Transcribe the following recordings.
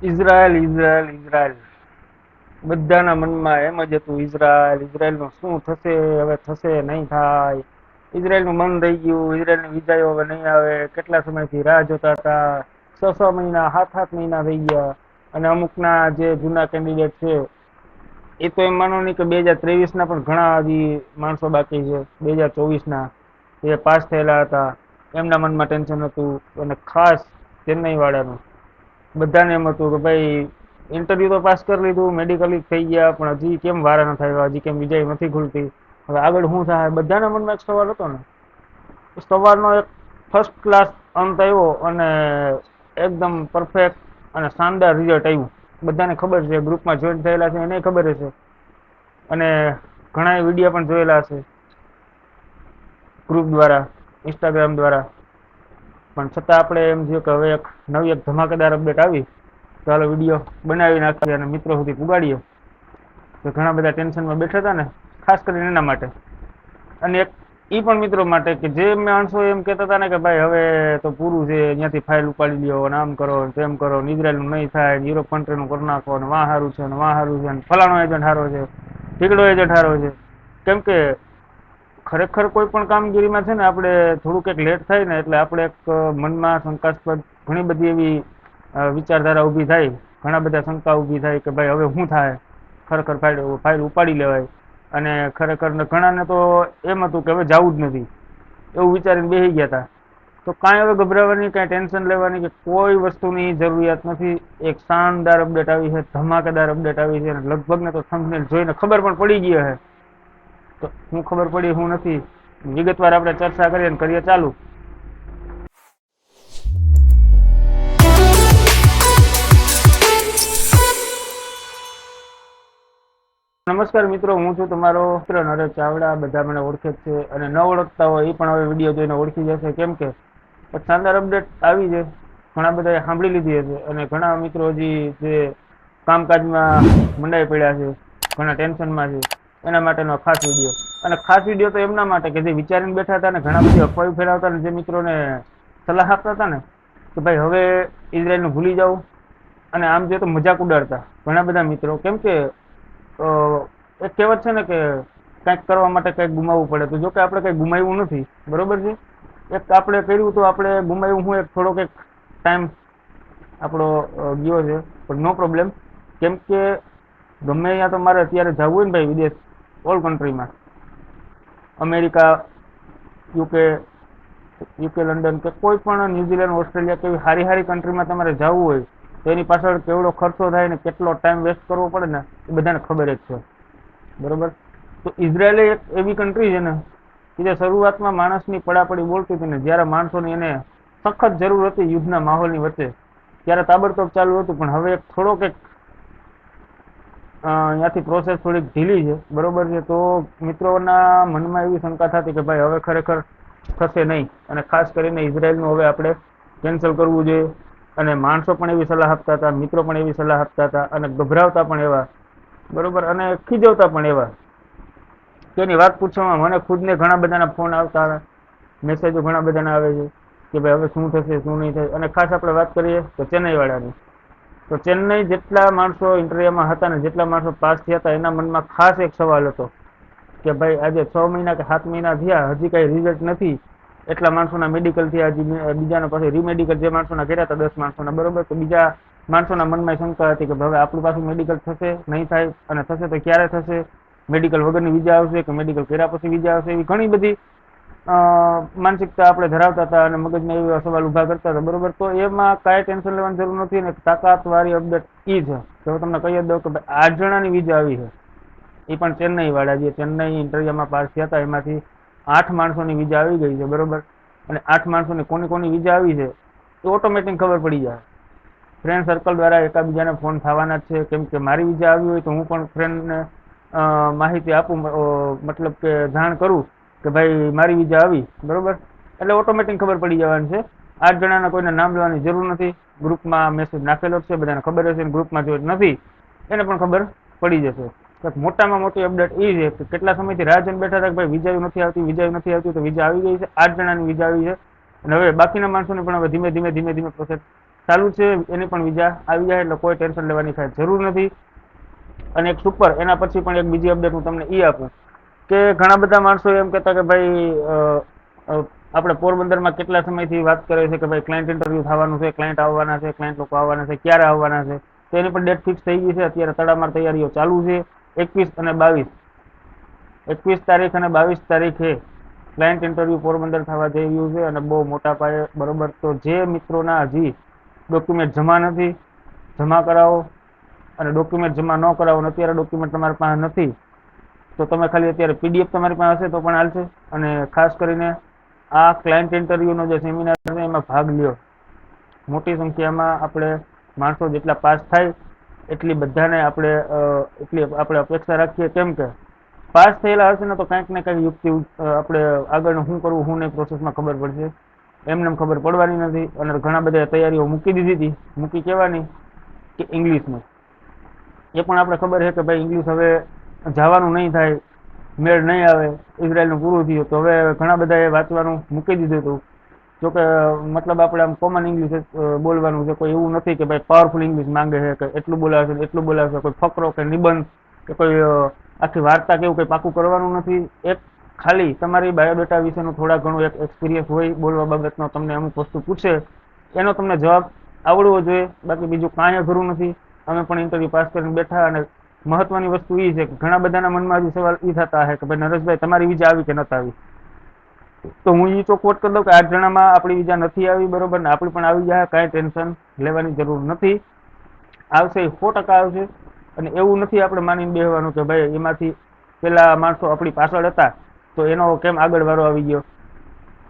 Israel Israel Israel બધાના મનમાં એમ જ હતું, ઇઝરાયલ ઇઝરાયલનું શું થશે, હવે થશે નહીં થાય. ઇઝરાયલનું મન થઈ ગયું, ઇઝરાયલની વિજાયો હવે નહીં આવે. કેટલા સમયથી રાહ જોતા હતા. 6 6 મહિના 7 7 મહિના થઈ ગયા. અને અમુકના જે જૂના કેન્ડિડેટ છે એ તો એમ માનો નહીં કે 2023 ના પણ ઘણા હજી માણસો બાકી છે. 2024 ના જે પાસ થયેલા હતા એમના મનમાં ટેન્શન હતું. અને ખાસ ચેન્નઈ વાળાનું બધાને એમ હતું કે ભાઈ ઇન્ટરવ્યુ તો પાસ કરી લીધું, મેડિકલી થઈ ગયા, પણ હજી કેમ વારા નથી આવ્યા, હજી કેમ વિજય નથી ખુલતી, હવે આગળ શું થાય. બધાના મનમાં એક સવાલ હતો ને. સવારનો એક ફર્સ્ટ ક્લાસ અંત આવ્યો અને એકદમ પરફેક્ટ અને શાનદાર રિઝલ્ટ આવ્યું. બધાને ખબર છે, ગ્રુપમાં જોઈન થયેલા છે એને ખબર હશે, અને ઘણા વિડીયો પણ જોયેલા હશે ગ્રુપ દ્વારા, ઇન્સ્ટાગ્રામ દ્વારા. પણ છતાં આપણે એમ થયું કે હવે નવી એક ધમાકેદાર અપડેટ આવી, ચાલો વિડીયો બનાવી નાખીએ અને મિત્રો સુધી પુગાડીએ. તો ઘણા બધા ટેન્શનમાં બેઠા હતા ને, ખાસ કરીને એના માટે. અને એક એ પણ મિત્રો માટે કે જે માણસો એમ કહેતા હતા ને કે ભાઈ હવે તો પૂરું છે, અહીંયાથી ફાઇલ ઉપાડી લ્યો અને આમ કરો તેમ કરો, ઇઝરાયલનું નહીં થાય, યુરોપ કન્ટ્રીનું કરી નાખો, અને વાં સારું છે, અને વાં સારું છે, અને ફલાણો એજન્ટ સારો છે, ઠીકડો એજન્ટ સારો છે. કેમ કે ખરેખર કોઈ પણ કામગીરીમાં છે ને આપણે થોડુંક એક લેટ થાય ને એટલે આપણે એક મનમાં શંકાસ્પદ ઘણી બધી એવી વિચારધારા ઊભી થાય, ઘણા બધા શંકા ઊભી થાય કે ભાઈ હવે શું થાય, ખરેખર ફાઇલ ઉપાડી લેવાય. અને ખરેખર ઘણાને તો એમ હતું કે હવે જવું જ નથી, એવું વિચારીને બેસી ગયા હતા. તો કાંઈ હવે ગભરાવાની, કાંઈ ટેન્શન લેવાની કે કોઈ વસ્તુની જરૂરિયાત નથી. એક શાનદાર અપડેટ આવી છે, ધમાકેદાર અપડેટ આવી છે, અને લગભગ ને તો થંબનેલ જોઈને ખબર પણ પડી ગઈ હશે. તો શું ખબર પડી શું નથી, વિગતવાર આપણે ચર્ચા કરીએ અને કરીએ ચાલુ. નમસ્કાર મિત્રો, હું છું તમારો મિત્ર નરેશ ચાવડા. બધા મને ઓળખે જ છે, અને ન ઓળખતા હોય એ પણ હવે વિડીયો જોઈને ઓળખી જશે. કેમ કે એક શાનદાર અપડેટ આવી છે, ઘણા બધાએ સાંભળી લીધી હશે, અને ઘણા મિત્રો હજી જે કામકાજમાં મંડાઈ પડ્યા છે, ઘણા ટેન્શનમાં છે, એના માટેનો ખાસ વિડીયો. અને ખાસ વિડીયો તો એમના માટે કે જે વિચારીને બેઠા હતા ને, ઘણા બધી અફવાઓ ફેલાવતા ને, જે મિત્રોને સલાહ આપતા હતા ને કે ભાઈ હવે ઇઝરાયલનું ભૂલી જાઓ, અને આમ જે તો મજાક ઉડાડતા ઘણા બધા મિત્રો. કેમ કે એક કહેવત છે ને કે કંઈક કરવા માટે કંઈક ગુમાવવું પડે. તો જો કે આપણે કંઈ ગુમાવ્યું નથી, બરોબર છે. એક આપણે કર્યું તો આપણે ગુમાવ્યું હું એક થોડોક એક ટાઈમ આપણો ગયો છે, પણ નો પ્રોબ્લેમ. કેમ કે ગમે અહીંયા તો મારે અત્યારે જવું હોય ને ભાઈ વિદેશ, ઓલ કન્ટ્રીમાં, અમેરિકા, યુકે લંડન કે કોઈ પણ ન્યુઝીલેન્ડ, ઓસ્ટ્રેલિયા કેવી સારી સારી કન્ટ્રીમાં તમારે જવું હોય તો એની પાછળ કેવડો ખર્ચો થાય ને કેટલો ટાઈમ વેસ્ટ કરવો પડે ને એ બધાને ખબર જ છે, બરોબર. તો ઇઝરાયલ એક એવી કન્ટ્રી છે ને કે જે શરૂઆતમાં માણસની પડાપડી બોલતી હતી ને, જ્યારે માણસોની એને સખત જરૂર હતી યુદ્ધના માહોલની વચ્ચે, ત્યારે તાબડતોબ ચાલુ હતું. પણ હવે થોડોક એક ત્યાંથી પ્રોસેસ થોડીક ઢીલી છે, બરોબર છે. તો મિત્રોના મનમાં એવી શંકા થતી કે ભાઈ હવે ખરેખર થશે નહીં, અને ખાસ કરીને ઇઝરાયલનું હવે આપણે કેન્સલ કરવું જોઈએ. અને માણસો પણ એવી સલાહ આપતા હતા, મિત્રો પણ એવી સલાહ આપતા હતા, અને ગભરાવતા પણ એવા, બરોબર, અને ખીજવતા પણ એવા કે એની વાત પૂછવામાં મને ખુદને ઘણા બધાના ફોન આવતા હતા, મેસેજો ઘણા બધાના આવે છે કે ભાઈ હવે શું થશે શું નહીં થાય. અને ખાસ આપણે વાત કરીએ તો ચેન્નઈ વાળાની, તો ચેન્નઈ જેટલા માણસો ઇન્ટરવ્યુમાં હતા ને, જેટલા માણસો પાસ થયા હતા, એના મનમાં ખાસ એક સવાલ હતો કે ભાઈ આજે 6 મહિના કે 7 મહિના થયા, હજી કઈ રિઝલ્ટ નથી. એટલા માણસોના મેડિકલ થયા, હજી બીજાના પાસે રીમેડિકલ જે માણસોના કર્યા હતા 10 માણસોના, બરોબર. તો બીજા માણસોના મનમાં શંકા હતી કે હવે આપણું પાછું મેડિકલ થશે નહીં થાય, અને થશે તો ક્યારે થશે, મેડિકલ વગરની વિઝા આવશે કે મેડિકલ કર્યા પછી વિઝા આવશે, એવી ઘણી બધી માનસિકતા આપણે ધરાવતા હતા, અને મગજમાં એવા સવાલ ઊભા કરતા હતા, બરોબર. તો એમાં કાંઈ ટેન્શન લેવાની જરૂર નથી. ને તાકાતવાળી અપડેટ એ છે કે હું તમને કહી જ દઉં કે 8 જણાની વિઝા આવી છે, એ પણ ચેન્નઈ વાળા જે ચેન્નઈ ઇન્ટરવ્યુમાં પાસ થયા હતા એમાંથી 8 માણસોની વિઝા આવી ગઈ છે, બરોબર. અને 8 માણસોની કોની કોની વિઝા આવી છે એ ઓટોમેટિક ખબર પડી જાય. ફ્રેન્ડ સર્કલ દ્વારા એકાબીજાને ફોન થવાના જ છે. કેમ કે મારી વિઝા આવી હોય તો હું પણ ફ્રેન્ડને માહિતી આપું, મતલબ કે જાણ કરું કે ભાઈ મારી વિઝા આવી, બરોબર. એટલે ઓટોમેટિક ખબર પડી જવાની છે. 8 જણાના કોઈને નામ લેવાની જરૂર નથી. ગ્રુપમાં મેસેજ નાખેલો છે, બધાને ખબર હશે. ગ્રુપમાં જો નથી એને પણ ખબર પડી જશે. મોટામાં મોટી અપડેટ એ છે કે કેટલા સમયથી રાહ જોઈને બેઠા હતા કે ભાઈ વિઝા નથી આવતી, વિઝા નથી આવતી, તો વિઝા આવી ગઈ છે. 8 જણાની વિઝા આવી છે. અને હવે બાકીના માણસોને પણ હવે ધીમે ધીમે પ્રોસેસ ચાલુ છે, એની પણ વિઝા આવી જાય, એટલે કોઈ ટેન્શન લેવાની કાંઈ જરૂર નથી. અને એક સુપર એના પછી પણ એક બીજી અપડેટ હું તમને એ આપું કે ઘણા બધા માણસો એમ કહેતા કે ભાઈ આપણે પોરબંદરમાં કેટલા સમયથી વાત કરે છે કે ભાઈ ક્લાયન્ટ ઇન્ટરવ્યુ થવાનું છે, ક્લાયન્ટ આવવાના છે, ક્લાયન્ટ લોકો આવવાના છે, ક્યારે આવવાના છે. તો એની પણ ડેટ ફિક્સ થઈ ગઈ છે. અત્યારે તડામાર તૈયારીઓ ચાલુ છે. 21 અને 22, 21 તારીખ અને 22 તારીખે ક્લાયન્ટ ઇન્ટરવ્યુ પોરબંદર થવા જઈ રહ્યું છે, અને બહુ મોટા પાયે, બરોબર. તો જે મિત્રોના હજી ડોક્યુમેન્ટ જમા નથી, જમા કરાવો. અને ડોક્યુમેન્ટ જમા ન કરાવો અને અત્યારે ડોક્યુમેન્ટ તમારી પાસે નથી, તો તમે ખાલી અત્યારે પીડીએફ તમારી પાસે હશે તો પણ હાલશે. અને ખાસ કરીને આ ક્લાયન્ટ ઇન્ટરવ્યુનો જે સેમિનાર છે એમાં ભાગ લ્યો. મોટી સંખ્યામાં આપણે માણસો જેટલા પાસ થાય એટલી બધાને આપણે અપેક્ષા રાખીએ. કેમ કે પાસ થયેલા હશે ને તો કંઈક ને કંઈક યુક્તિ આપણે આગળ શું કરવું શું નહીં પ્રોસેસમાં ખબર પડશે. એમને ખબર પડવાની નથી. અને ઘણા બધા તૈયારીઓ મૂકી દીધી હતી. મૂકી કહેવાની કે ઇંગ્લિશની, એ પણ આપણે ખબર છે કે ભાઈ ઇંગ્લિશ હવે જવાનું નહીં થાય, મેળ નહીં આવે. ઇઝરાયલનું પૂરું થયું તો હવે ઘણા બધાએ વાંચવાનું મૂકી દીધું હતું. જોકે મતલબ આપણે આમ કોમન ઇંગ્લિશ બોલવાનું છે. કોઈ એવું નથી કે ભાઈ પાવરફુલ ઇંગ્લિશ માંગે છે કે એટલું બોલાવશે એટલું બોલાવશે. કોઈ ફકરો કે નિબંધ કે કોઈ આખી વાર્તા કે એવું કંઈ પાકું કરવાનું નથી. એક ખાલી તમારી બાયોડેટા વિશેનું થોડા ઘણું એક એક્સપિરિયન્સ હોય બોલવા બાબતનો, તમને અમુક વસ્તુ પૂછે એનો તમને જવાબ આવડવો જોઈએ. બાકી બીજું કાંઈ અઘરું નથી. અમે પણ ઇન્ટરવ્યુ પાસ કરીને બેઠા. અને મહત્વની વસ્તુ એ છે કે ઘણા બધાના મનમાં હજી સવાલ એ થતા હશે કે ભાઈ નરેશભાઈ તમારી વિઝા આવી કે નથી આવી. તો હું એ ચોખવટ કરી દઉં કે 8 જણામાં આપણી વિઝા નથી આવી, બરોબર ને. આપણી પણ આવી જાય, કાંઈ ટેન્શન લેવાની જરૂર નથી. આવશે એ 100% આવશે. અને એવું નથી આપણે માનીને બેસવાનું કે ભાઈ એમાંથી પેલા માણસો આપણી પાછળ હતા તો એનો કેમ આગળ વારો આવી ગયો.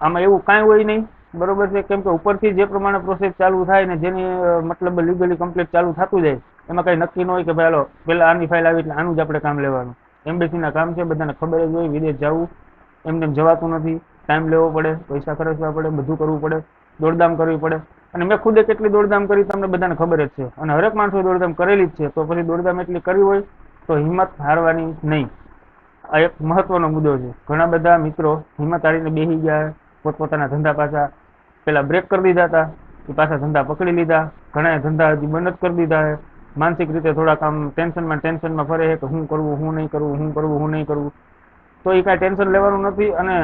આમાં એવું કાંઈ હોય નહીં, બરોબર છે. કેમ કે ઉપરથી જે પ્રમાણે પ્રોસેસ ચાલુ થાય ને જેની મતલબ લીગલી કમ્પ્લીટ ચાલુ થતું જાય એમાં કંઈ નક્કી ન હોય કે ભાઈ હાલો પેલા આની ફાઇલ આવી એટલે આનું જ આપણે કામ લેવાનું. એમ્બેસીના કામ છે, બધાને ખબર જ હોય. વિદેશ જવું એમને જવાતું નથી. ટાઈમ લેવો પડે, પૈસા ખર્ચવા પડે, બધું કરવું પડે, દોડધામ કરવી પડે. અને મેં ખુદે કેટલી દોડધામ કરી તમને બધાને ખબર જ છે. અને હરેક માણસો દોડધામ કરેલી જ છે. તો પછી દોડધામ એટલી કરી હોય તો હિંમત હારવાની નહીં. આ એક મહત્વનો મુદ્દો છે. ઘણા બધા મિત્રો હિંમત હારીને બેસી ગયા, પોતપોતાના ધંધા પાછા પેલા બ્રેક કરી દીધા હતા, એ પાછા ધંધા પકડી લીધા. ઘણા ધંધા હજી બંધ જ કરી દીધા છે. માનસિક રીતે થોડાક આમ ટેન્શનમાં ફરે છે કે શું કરવું શું નહીં કરવું, શું કરવું શું નહીં કરવું. તો એ કાંઈ ટેન્શન લેવાનું નથી. અને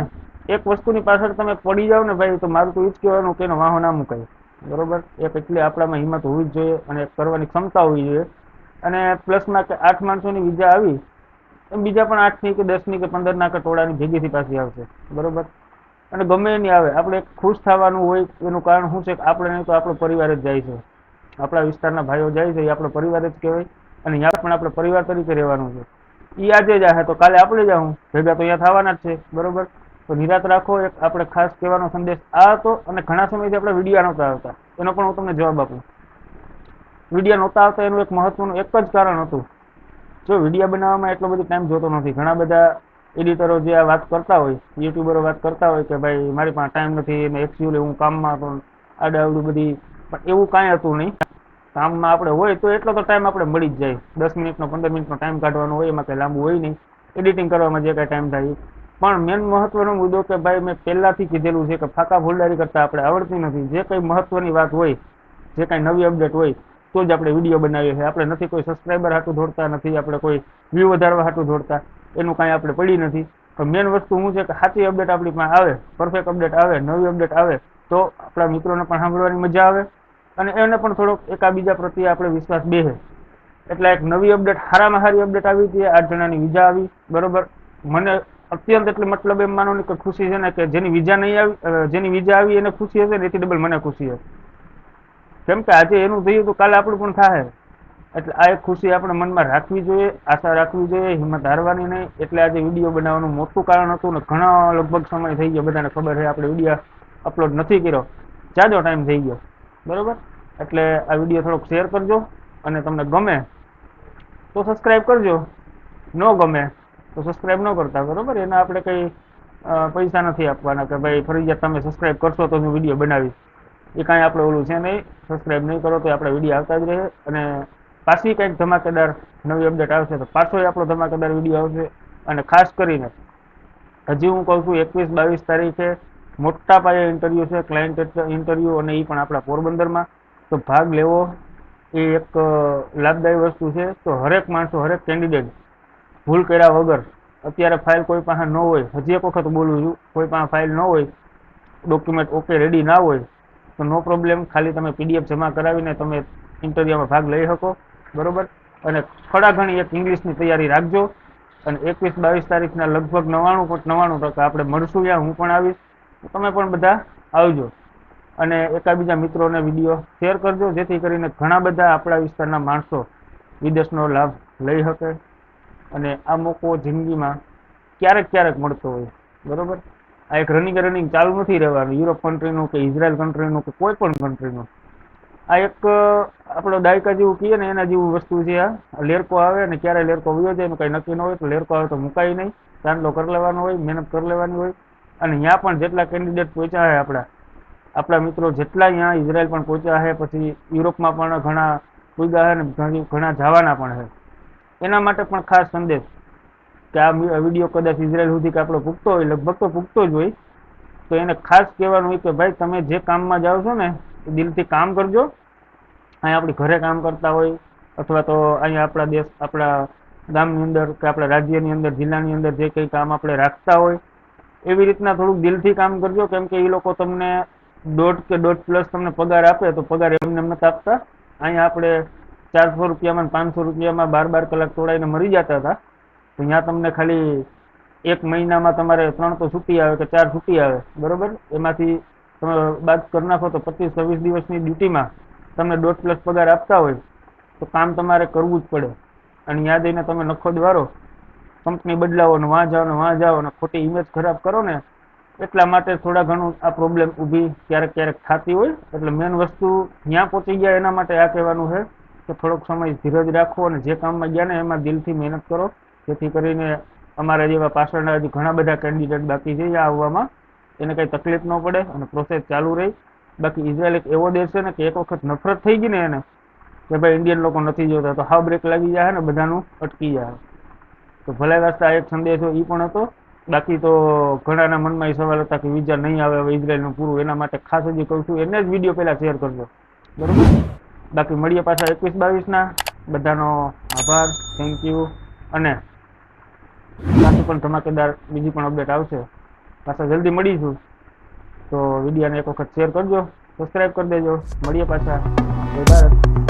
એક વસ્તુની પાછળ તમે પડી જાઓ ને ભાઈ, તો મારું તો એ જ કહેવાનું કે એનો વાહો ના મુકાય, બરોબર. એક એટલી આપણામાં હિંમત હોવી જ જોઈએ અને કરવાની ક્ષમતા હોવી જોઈએ. અને પ્લસમાં કે 8 માણસોની વિઝા આવી એમ બીજા પણ 8ની કે 10ની કે 15ના કે ટોળાની ભેગીથી પાછી આવશે, બરોબર. અને ગમે એની આવે, આપણે ખુશ થવાનું હોય. એનું કારણ શું છે કે આપણે નહીં તો આપણો પરિવાર જ જાય છે. આપણા વિસ્તારના ભાઈઓ જાય છે એ આપણો પરિવાર જ કહેવાય. અને ત્યાં પણ આપણે પરિવાર તરીકે રહેવાનું છે. એ આજે જાય તો કાલે આપણે જાઉં ભેગા તો અહીંયા થવાના જ છે, બરોબર. તો નિરાત રાખો. એક આપણે ખાસ કહેવાનો સંદેશ આ હતો. અને ઘણા સમયથી આપણે વિડીયો નહોતા આવતા એનો પણ હું તમને જવાબ આપું. વિડીયો નહોતા આવતા એનું એક મહત્વનું એક જ કારણ હતું. જો વિડીયો બનાવવામાં એટલો બધો ટાઈમ જોતો નથી. ઘણા બધા એડિટરો જે આ વાત કરતા હોય, યુટ્યુબરો વાત કરતા હોય કે ભાઈ મારી પાસે ટાઈમ નથી, મેં એક્ચ્યુઅલી હું કામમાં હતો, આડાઅવડું બધી. પણ એવું કાંઈ હતું નહીં. કામમાં આપણે હોય તો એટલો તો ટાઈમ આપણે મળી જ જાય. 10 મિનિટનો 15 મિનિટનો ટાઈમ કાઢવાનો હોય, એમાં કંઈ લાંબુ હોય નહીં. એડિટિંગ કરવામાં જે કાંઈ ટાઈમ થાય. પણ મેન મહત્વનો મુદ્દો કે ભાઈ મેં પહેલાથી કીધેલું છે કે ફાકા ફૂલદારી કરતા આપણે આવડતી નથી. જે કંઈ મહત્વની વાત હોય, જે કાંઈ નવી અપડેટ હોય તો જ આપણે વિડીયો બનાવીએ છીએ. આપણે નથી કોઈ સબસ્ક્રાઈબર હાટું દોડતા, નથી આપણે કોઈ વ્યૂ વધારવા હાટું દોડતા. એનું કાંઈ આપણે પડી નથી. તો મેન વસ્તુ શું છે કે સાચી અપડેટ આપણી પાસે આવે, પરફેક્ટ અપડેટ આવે, નવી અપડેટ આવે તો આપણા મિત્રોને પણ સાંભળવાની મજા આવે. અને એને પણ થોડોક એકાબીજા પ્રત્યે આપણે વિશ્વાસ બેસે. એટલે એક નવી અપડેટ, સારામાં સારી અપડેટ આવી હતી. 8 જણાની વિઝા આવી, બરોબર. મને અત્યંત એટલે મતલબ એમ માનો ને કે ખુશી છે ને કે જેની વિઝા નહીં આવી, જેની વિઝા આવી એને ખુશી હશે ને એથી ડબલ મને ખુશી હશે. કેમ કે આજે એનું થયું તો કાલે આપણું પણ થાય. એટલે આ એક ખુશી આપણે મનમાં રાખવી જોઈએ, આશા રાખવી જોઈએ, હિંમત હારવાની નહીં. એટલે આજે વિડીયો બનાવવાનું મોટું કારણ હતું. ને ઘણા લગભગ સમય થઈ ગયો, બધાને ખબર છે આપણે વિડીયો અપલોડ નથી કર્યો, જાજો ટાઈમ થઈ ગયો, બરોબર. એટલે આ વિડીયો થોડોક શેર કરજો. અને તમને ગમે તો સબસ્ક્રાઈબ કરજો, ન ગમે તો સબસ્ક્રાઈબ ન કરતા, બરોબર. એના આપણે કંઈ પૈસા નથી આપવાના કે ભાઈ ફરજિયાત તમે સબસ્ક્રાઈબ કરશો તો હું વિડીયો બનાવીશ. એ કાંઈ આપણે ઓલું છે નહીં. સબસ્ક્રાઈબ નહીં કરો તો આપણે વિડીયો આવતા જ રહે. અને પાછી કંઈક ધમાકેદાર નવી અપડેટ આવશે તો પાછો આપણો ધમાકેદાર વિડીયો આવશે. અને ખાસ કરીને હજી હું કહું છું 21-22 તારીખે મોટા પાયે ઇન્ટરવ્યૂ છે, ક્લાયન્ટ ઇન્ટરવ્યૂ. અને એ પણ આપણા પોરબંદરમાં. તો ભાગ લેવો એ એક લાભદાયી વસ્તુ છે. તો હરેક માણસો, હરેક કેન્ડિડેટ ભૂલ કર્યા વગર, અત્યારે ફાઇલ કોઈ પાસે ન હોય, હજી એક વખત બોલું છું, કોઈ પાસે ફાઇલ ન હોય, ડોક્યુમેન્ટ ઓકે રેડી ના હોય, તો નો પ્રોબ્લેમ, ખાલી તમે PDF જમા કરાવીને તમે ઇન્ટરવ્યુમાં ભાગ લઈ શકો, બરોબર. અને ખડાઘણી એક ઇંગ્લિશની તૈયારી રાખજો. અને 21-22 તારીખના લગભગ 99.99% આપણે મળશું. યા હું પણ આવીશ, તમે પણ બધા આવજો. અને એકાબીજા મિત્રોને વિડીયો શેર કરજો, જેથી કરીને ઘણા બધા આપણા વિસ્તારના માણસો વિદેશનો લાભ લઈ શકે. અને આ મોકો જિંદગીમાં ક્યારેક ક્યારેક મળતો હોય, બરોબર. આ એક રનિંગ ચાલુ નથી રહેવાનું, યુરોપ કન્ટ્રીનું કે ઇઝરાયલ કન્ટ્રીનું કે કોઈ પણ કન્ટ્રીનું. આ એક આપણો દાયકા જેવું કહીએ ને એના જેવું વસ્તુ છે. આ લેરકો આવે ને ક્યારે લેરકો વયો જાય એનું કંઈ નક્કી ન હોય. તો લેરકો આવે તો મુકાય નહીં, ચાંદલો કરી લેવાનો હોય, મહેનત કરી લેવાની હોય. અને ત્યાં પણ જેટલા કેન્ડિડેટ પહોંચ્યા છે, આપણા મિત્રો જેટલા અહીંયા ઇઝરાયલ પણ પહોંચ્યા છે, પછી યુરોપમાં પણ ઘણા પૂગ્યા છે ને ઘણા જવાના પણ છે. એના માટે પણ ખાસ સંદેશ કે આ વિડીયો કદાચ ઇઝરાયલ સુધી કે આપણો પૂગતો હોય, લગભગ તો પૂગતો જ હોય, તો એને ખાસ કહેવાનું હોય કે ભાઈ તમે જે કામમાં જાઓ છો ને એ દિલથી કામ કરજો. અહીંયા આપણી ઘરે કામ કરતા હોય, અથવા તો અહીંયા આપણા દેશ, આપણા ગામની અંદર કે આપણા રાજ્યની અંદર, જિલ્લાની અંદર જે કંઈ કામ આપણે રાખતા હોય, એવી રીતના થોડુંક દિલથી કામ કરજો. કેમ કે એ લોકો તમને 1.5 કે 1.5+ તમને પગાર આપે, તો પગાર એમને નથી આપતા. અહીંયા આપણે 400 રૂપિયામાં 500 રૂપિયામાં 12 કલાક તોડાઈને મરી જતા હતા. તો ત્યાં તમને ખાલી 1 મહિનામાં તમારે 3 તો છૂટી આવે કે 4 છૂટી આવે, બરોબર. એમાંથી તમે બાદ કરી નાખો તો 25-26 દિવસની ડ્યુટીમાં તમને 1.5+ પગાર આપતા હોય, તો કામ તમારે કરવું જ પડે. અને યાદ આવીને તમે નખો દ્વારો, કંપની બદલાવો ને વાં જાઓ ને ખોટી ઇમેજ ખરાબ કરો ને, એટલા માટે થોડા ઘણું આ પ્રોબ્લેમ ઊભી ક્યારેક ક્યારેક થતી હોય. એટલે મેન વસ્તુ ત્યાં પહોંચી ગયા એના માટે આ કહેવાનું છે કે થોડોક સમય ધીરજ રાખો અને જે કામમાં ગયા ને એમાં દિલથી મહેનત કરો, જેથી કરીને અમારા જેવા પાછળના હજી ઘણા બધા કેન્ડિડેટ બાકી છે આવવામાં, એને કંઈ તકલીફ ન પડે અને પ્રોસેસ ચાલુ રહી. બાકી ઇઝરાયલ એક એવો દેશ છે ને કે એક વખત નફરત થઈ ગઈ ને એને કે ભાઈ ઇન્ડિયન લોકો નથી જોતા, તો હાવ બ્રેક લાગી જાય ને બધાનું અટકી જાય. તો ભલે વાસ્તા એક સંદેશો એ પણ હતો. બાકી તો ઘણાના મનમાં એ સવાલ હતા કે વિઝા નહીં આવે હવે ઇઝરાયલનું પૂરું, એના માટે ખાસ હજી કહું છું, એને જ વિડીયો પહેલાં શેર કરજો, બરાબર. બાકી મળીએ પાછા 21-22ના. બધાનો આભાર, થેન્ક યુ. અને પાછી પણ ધમાકેદાર બીજી પણ અપડેટ આવશે, પાછા જલ્દી મળીશું. તો વિડીયોને એક વખત શેર કરજો, સબસ્ક્રાઈબ કરી દેજો. મળીએ પાછા. જય ભારત.